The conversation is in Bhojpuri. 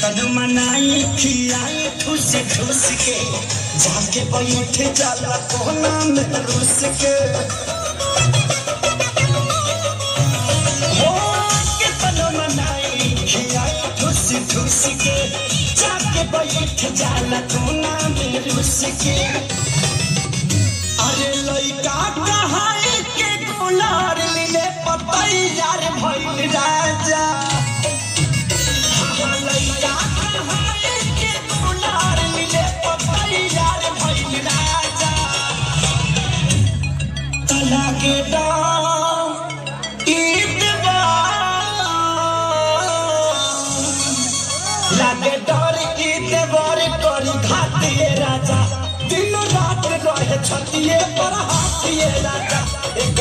कदम मनाई खियाई ठूस ठूस के जाके बैठ जाला कोना में रूस के हो के कदम मनाई खियाई ठूस ठूस के जाके बैठ जाला कोना में रूस के अरे लइका कहाई के गुलार ले पतई यार भइल राजा लागे डर ईदवार करी घाटिए राजा दिन रात रहे छतिए पर हाथिए राजा एक